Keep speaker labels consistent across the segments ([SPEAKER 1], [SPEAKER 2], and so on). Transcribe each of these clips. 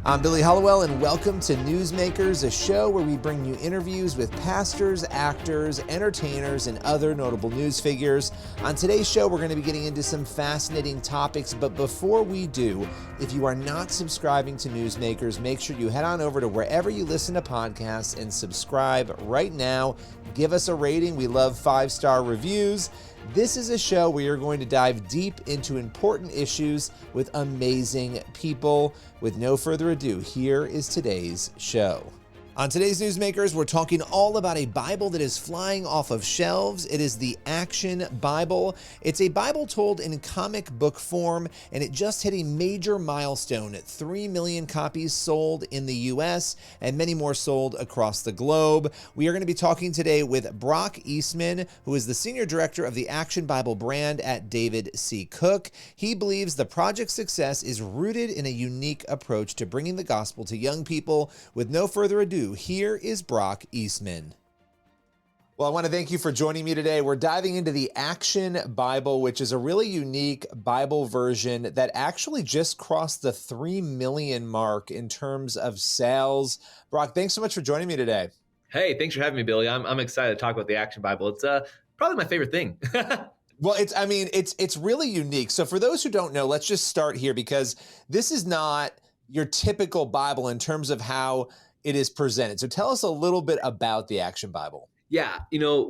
[SPEAKER 1] I'm Billy Hollowell, and welcome to Newsmakers, a show where we bring you interviews with pastors, actors, entertainers, and other notable news figures. On today's show, we're going to be getting into some fascinating topics, but before we do, if you are not subscribing to Newsmakers, make sure you head on over to wherever you listen to podcasts and subscribe right now. Give us a rating. We love 5-star reviews. This is a show where you're going to dive deep into important issues with amazing people. With no further ado, here is today's show. On today's Newsmakers, we're talking all about a Bible that is flying off of shelves. It is the Action Bible. It's a Bible told in comic book form, and it just hit a major milestone at 3 million copies sold in the US and many more sold across the globe. We are going to be talking today with Brock Eastman, who is the Senior Director of the Action Bible brand at David C. Cook. He believes the project's success is rooted in a unique approach to bringing the gospel to young people. With no further ado, here is Brock Eastman. Well, I want to thank you for joining me today. We're diving into the Action Bible, which is a really unique Bible version that actually just crossed the 3 million mark in terms of sales. Brock, thanks so much for joining me today.
[SPEAKER 2] Hey, thanks for having me, Billy. I'm excited to talk about the Action Bible. It's probably my favorite thing.
[SPEAKER 1] Well, it's really unique. So for those who don't know, let's just start here, because this is not your typical Bible in terms of how it is presented. So tell us a little bit about the Action Bible.
[SPEAKER 2] Yeah, you know,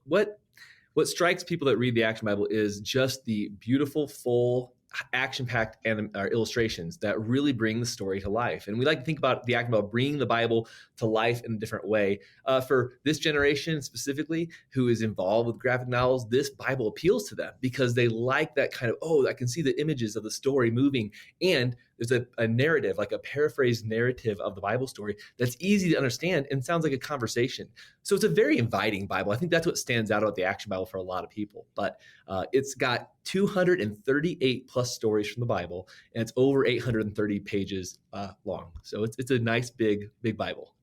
[SPEAKER 2] what strikes people that read the Action Bible is just the beautiful, full, action-packed illustrations that really bring the story to life. And we like to think about the Action Bible bringing the Bible to life in a different way. For this generation specifically, who is involved with graphic novels, this Bible appeals to them because they like that kind of, I can see the images of the story moving. And there's a narrative, like a paraphrase narrative of the Bible story that's easy to understand and sounds like a conversation. So it's a very inviting Bible. I think that's what stands out about the Action Bible for a lot of people. But it's got 238 plus stories from the Bible, and it's over 830 pages long. So it's a nice, big Bible.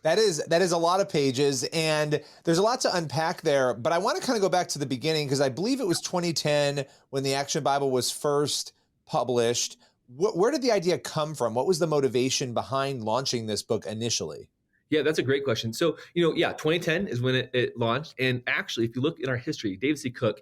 [SPEAKER 1] That is a lot of pages, and there's a lot to unpack there. But I want to kind of go back to the beginning, because I believe it was 2010 when the Action Bible was first published. Where did the idea come from? What was the motivation behind launching this book initially?
[SPEAKER 2] Yeah, that's a great question. So, 2010 is when it launched. And actually, if you look in our history, David C. Cook,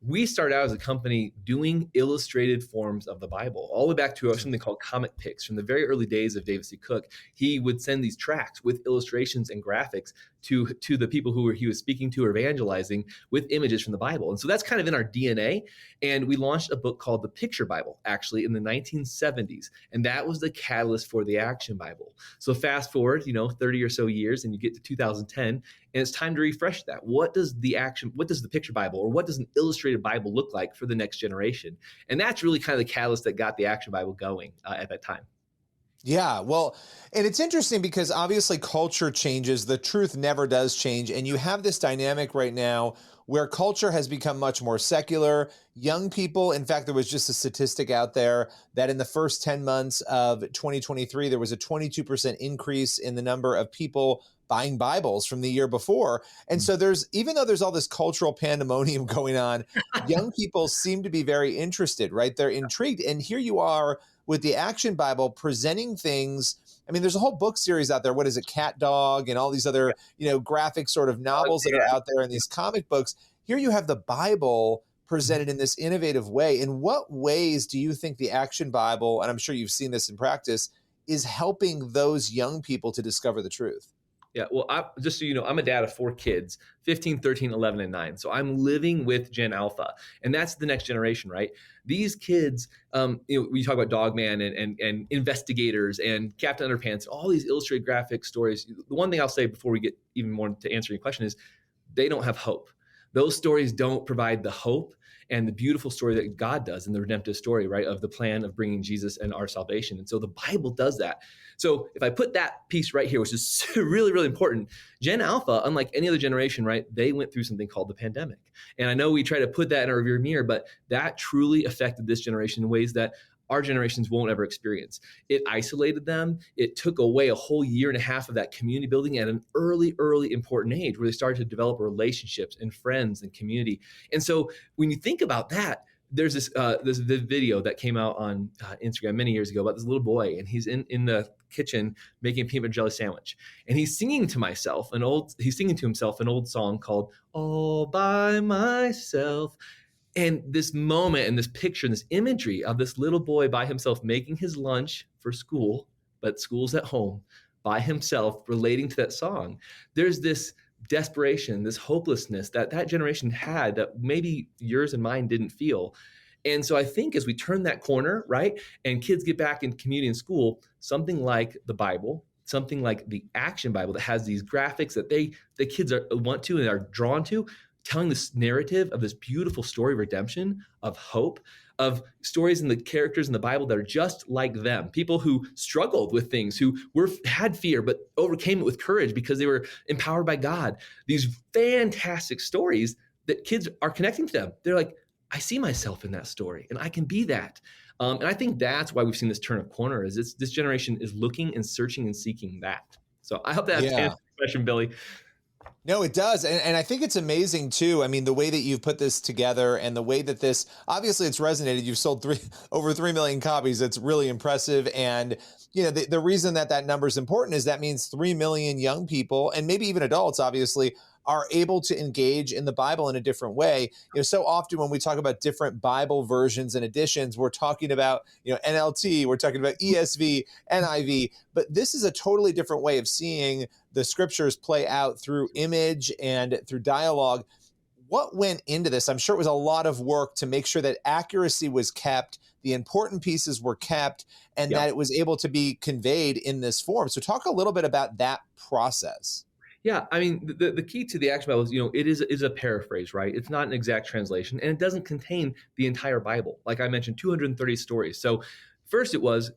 [SPEAKER 2] we started out as a company doing illustrated forms of the Bible, all the way back to something called comic picks. From the very early days of David C. Cook, he would send these tracts with illustrations and graphics to the people who he was speaking to or evangelizing with images from the Bible. And so that's kind of in our DNA. And we launched a book called the Picture Bible, actually in the 1970s. And that was the catalyst for the Action Bible. So fast forward, 30 or so years, and you get to 2010, and it's time to refresh that. What does the Picture Bible, or what does an illustrated Bible look like for the next generation? And that's really kind of the catalyst that got the Action Bible going at that time.
[SPEAKER 1] Yeah, well, and it's interesting because obviously culture changes. The truth never does change. And you have this dynamic right now where culture has become much more secular. Young people, in fact, there was just a statistic out there that in the first 10 months of 2023, there was a 22% increase in the number of people buying Bibles from the year before. And so even though there's all this cultural pandemonium going on, young people seem to be very interested, right? They're intrigued. And here you are with the Action Bible presenting things. I mean, there's a whole book series out there. What is it? Cat Dog and all these other, graphic sort of novels that are out there and these comic books. Here you have the Bible presented in this innovative way. In what ways do you think the Action Bible, and I'm sure you've seen this in practice, is helping those young people to discover the truth?
[SPEAKER 2] Yeah, well, just so you know, I'm a dad of 4 kids, 15, 13, 11, and 9. So I'm living with Gen Alpha, and that's the next generation, right? These kids, we talk about Dog Man and Investigators and Captain Underpants, all these illustrated graphic stories. The one thing I'll say before we get even more to answering your question is they don't have hope. Those stories don't provide the hope and the beautiful story that God does in the redemptive story, right, of the plan of bringing Jesus and our salvation. And so the Bible does that. So if I put that piece right here, which is really, really important, Gen Alpha, unlike any other generation, right, they went through something called the pandemic. And I know we try to put that in our rear mirror, but that truly affected this generation in ways that our generations won't ever experience. It isolated them. It took away a whole year and a half of that community building at an early important age where they started to develop relationships and friends and community. And so when you think about that, there's this video that came out on Instagram many years ago about this little boy, and he's in the kitchen making a peanut butter jelly sandwich, and he's singing to himself an old song called "All by Myself." And this moment and this picture and this imagery of this little boy by himself making his lunch for school, but school's at home, by himself, relating to that song. There's this desperation, this hopelessness that generation had that maybe yours and mine didn't feel. And so I think as we turn that corner, right, and kids get back in community and school, something like the Bible, something like the Action Bible that has these graphics that the kids want to and are drawn to, telling this narrative of this beautiful story of redemption, of hope, of stories and the characters in the Bible that are just like them, people who struggled with things, who had fear but overcame it with courage because they were empowered by God. These fantastic stories that kids are connecting to them. They're like, I see myself in that story, and I can be that. And I think that's why we've seen this turn of corner. Is this generation is looking and searching and seeking that. So I hope that answers the question, Billy.
[SPEAKER 1] No, it does. And I think it's amazing too. I mean, the way that you've put this together and the way that this, obviously it's resonated. You've sold over 3 million copies. It's really impressive. And, the reason that number is important is that means 3 million young people, and maybe even adults, obviously, are able to engage in the Bible in a different way. So often when we talk about different Bible versions and editions, we're talking about, NLT, we're talking about ESV, NIV, but this is a totally different way of seeing the scriptures play out through image and through dialogue. What went into this? I'm sure it was a lot of work to make sure that accuracy was kept, the important pieces were kept, and that it was able to be conveyed in this form. So talk a little bit about that process.
[SPEAKER 2] Yeah, I mean, the key to the Action Bible is, it is a paraphrase, right? It's not an exact translation, and it doesn't contain the entire Bible. Like I mentioned, 230 stories. So first it was,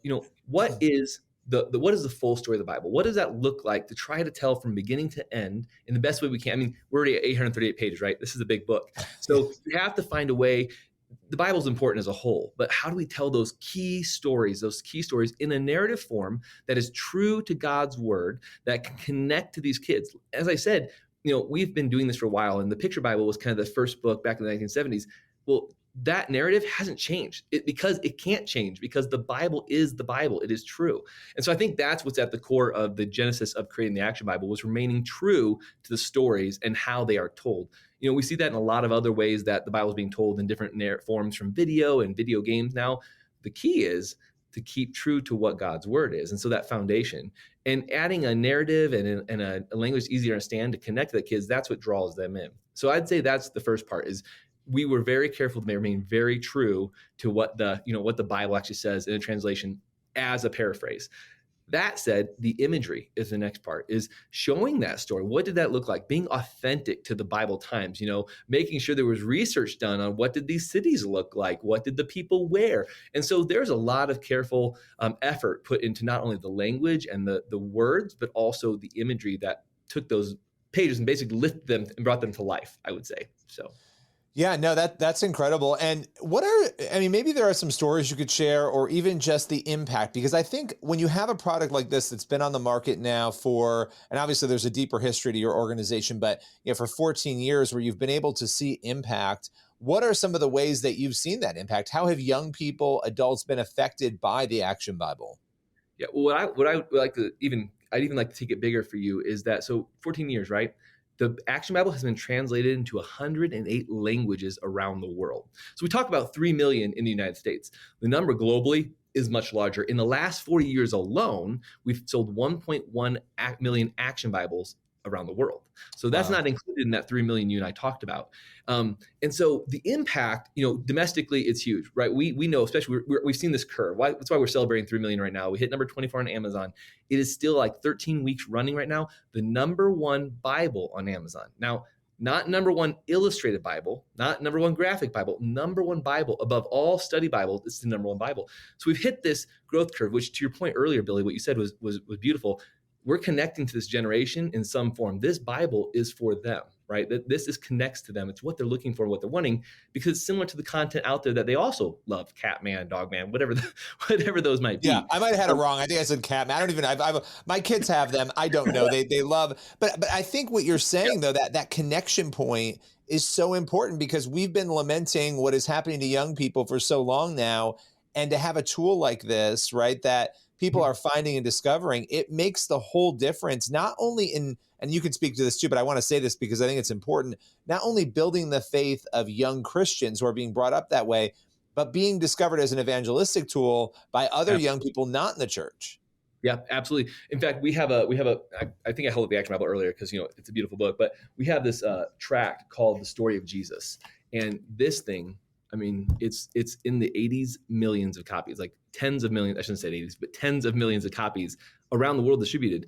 [SPEAKER 2] what is the full story of the Bible? What does that look like to try to tell from beginning to end in the best way we can? I mean, we're already at 838 pages, right? This is a big book. So we have to find a way. The Bible is important as a whole, but how do we tell those key stories in a narrative form that is true to God's word, that can connect to these kids? As I said, we've been doing this for a while, and the Picture Bible was kind of the first book back in the 1970s. Well, that narrative hasn't changed because it can't change, because the Bible is the Bible. It is true. And so I think that's what's at the core of the genesis of creating the Action Bible, was remaining true to the stories and how they are told. We see that in a lot of other ways that the Bible is being told in different forms, from video and video games now. The key is to keep true to what God's word is. And so that foundation and adding a narrative and a language easier to understand to connect to the kids, that's what draws them in. So I'd say that's the first part, is we were very careful to remain very true to what the Bible actually says in a translation as a paraphrase. That said, the imagery is the next part, is showing that story. What did that look like? Being authentic to the Bible times, making sure there was research done on what did these cities look like? What did the people wear? And so there's a lot of careful effort put into not only the language and the words, but also the imagery that took those pages and basically lifted them and brought them to life, I would say. So.
[SPEAKER 1] Yeah, no, that's incredible. And maybe there are some stories you could share, or even just the impact, because I think when you have a product like this that's been on the market now and obviously there's a deeper history to your organization, but for 14 years where you've been able to see impact, what are some of the ways that you've seen that impact? How have young people, adults, been affected by the Action Bible?
[SPEAKER 2] Yeah, well, what I would like to I'd even like to take it bigger for you is that, so 14 years, right? The Action Bible has been translated into 108 languages around the world. So we talk about 3 million in the United States. The number globally is much larger. In the last 40 years alone, we've sold 1.1 million Action Bibles around the world. So that's not included in that 3 million you and I talked about. And so the impact, domestically, it's huge, right? We know, especially we've seen this curve. That's why we're celebrating 3 million right now. We hit number 24 on Amazon. It is still like 13 weeks running right now, the number one Bible on Amazon. Now, not number one illustrated Bible, not number one graphic Bible, number one Bible above all study Bibles. It's the number one Bible. So we've hit this growth curve, which, to your point earlier, Billy, what you said was beautiful. We're connecting to this generation in some form. This Bible is for them. right? That this is connects to them. It's what they're looking for, what they're wanting, because it's similar to the content out there that they also love, Catman, Dogman, whatever those might
[SPEAKER 1] Yeah,
[SPEAKER 2] be.
[SPEAKER 1] I might have had it wrong. I think I said Catman. I don't even. My kids have them. I don't know. They love. But I think what you're saying though, that connection point is so important, because we've been lamenting what is happening to young people for so long now, and to have a tool like this, right, that people are finding and discovering, it makes the whole difference. Not only in, and you can speak to this too, but I want to say this because I think it's important. Not only building the faith of young Christians who are being brought up that way, but being discovered as an evangelistic tool by other young people not in the church.
[SPEAKER 2] Yeah, absolutely. In fact, we have a. I think I held up the Action Bible earlier because it's a beautiful book. But we have this tract called "The Story of Jesus," and this thing, I mean, it's in the 80s, millions of copies, like tens of millions. I shouldn't say 80s, but tens of millions of copies around the world distributed.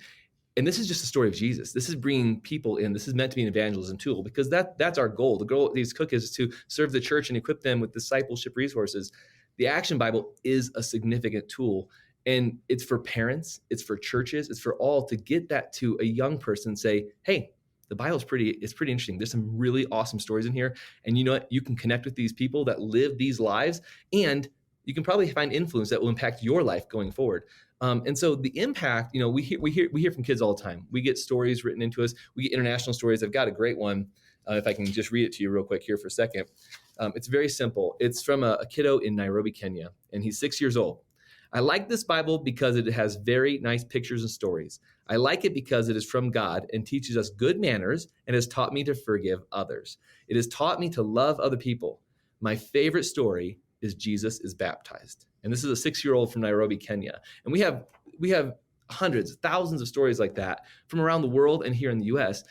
[SPEAKER 2] And this is just the story of Jesus. This is bringing people in. This is meant to be an evangelism tool, because that's our goal. The goal of these cook is to serve the church and equip them with discipleship resources. The Action Bible is a significant tool. And it's for parents, it's for churches, it's for all to get that to a young person and say, hey, the Bible is pretty interesting. There's some really awesome stories in here. And you know what? You can connect with these people that live these lives, and you can probably find influence that will impact your life going forward. And so the impact, we hear from kids all the time. We get stories written into us. We get international stories. I've got a great one. If I can just read it to you real quick here for a second. It's very simple. It's from a kiddo in Nairobi, Kenya, and he's 6 years old. I like this Bible because it has very nice pictures and stories. I like it because it is from God and teaches us good manners and has taught me to forgive others. It has taught me to love other people. My favorite story is Jesus is baptized. And this is a 6-year-old from Nairobi, Kenya. And we have hundreds, thousands of stories like that from around the world and here in the US.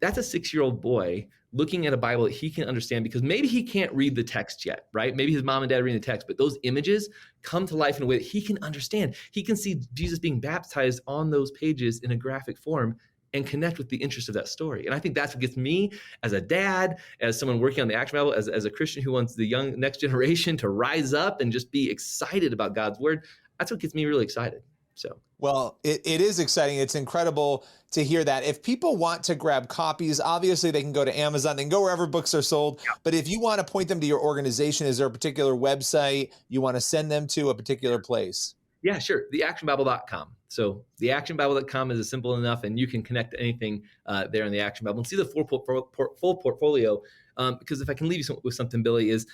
[SPEAKER 2] That's a 6-year-old boy looking at a Bible that he can understand, because maybe he can't read the text yet, right? Maybe his mom and dad are reading the text, but those images come to life in a way that he can understand. He can see Jesus being baptized on those pages in a graphic form and connect with the interest of that story. And I think that's what gets me as a dad, as someone working on the Action Bible, as a Christian who wants the young next generation to rise up and just be excited about God's word. That's what gets me really excited. So,
[SPEAKER 1] well, it is exciting. It's incredible to hear that. If people want to grab copies, obviously they can go to Amazon, they can go wherever books are sold. Yeah. But if you want to point them to your organization, is there a particular website you want to send them to, a particular place?
[SPEAKER 2] Yeah, sure. theactionbible.com. So theactionbible.com is simple enough, and you can connect to anything there in the Action Bible and see the full portfolio. Because if I can leave you with something, Billy, is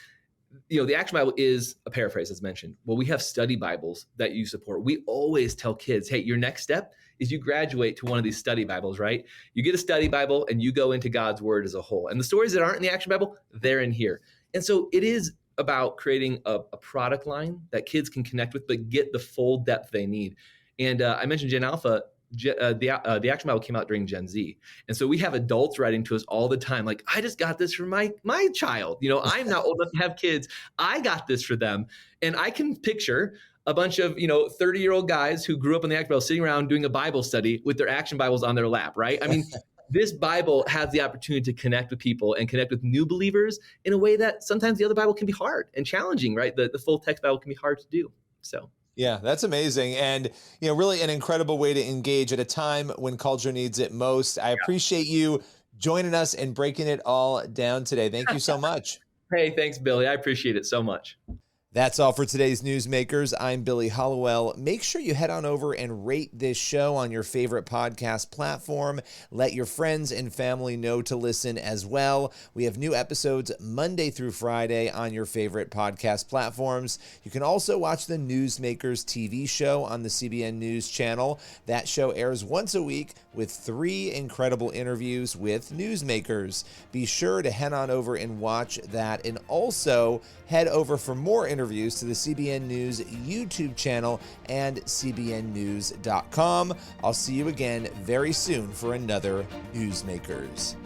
[SPEAKER 2] the Action Bible is a paraphrase, as mentioned. Well, we have study Bibles that you support. We always tell kids, hey, your next step is you graduate to one of these study Bibles, right? You get a study Bible and you go into God's word as a whole. And the stories that aren't in the Action Bible, they're in here. And so it is about creating a product line that kids can connect with, but get the full depth they need. And I mentioned Gen Alpha. The Action Bible came out during Gen Z. And so we have adults writing to us all the time, like, I just got this for my child. I'm not old enough to have kids. I got this for them. And I can picture a bunch of, 30-year-old guys who grew up in the Action Bible sitting around doing a Bible study with their Action Bibles on their lap, right? I mean, this Bible has the opportunity to connect with people and connect with new believers in a way that sometimes the other Bible can be hard and challenging, right? The full text Bible can be hard to do. So.
[SPEAKER 1] Yeah, that's amazing. And, really an incredible way to engage at a time when culture needs it most. I appreciate you joining us and breaking it all down today. Thank you so much.
[SPEAKER 2] Hey, thanks, Billy. I appreciate it so much.
[SPEAKER 1] That's all for today's Newsmakers. I'm Billy Hollowell. Make sure you head on over and rate this show on your favorite podcast platform. Let your friends and family know to listen as well. We have new episodes Monday through Friday on your favorite podcast platforms. You can also watch the Newsmakers TV show on the CBN News channel. That show airs once a week with 3 incredible interviews with newsmakers. Be sure to head on over and watch that, and also head over for more interviews to the CBN News YouTube channel and cbnnews.com. I'll see you again very soon for another Newsmakers.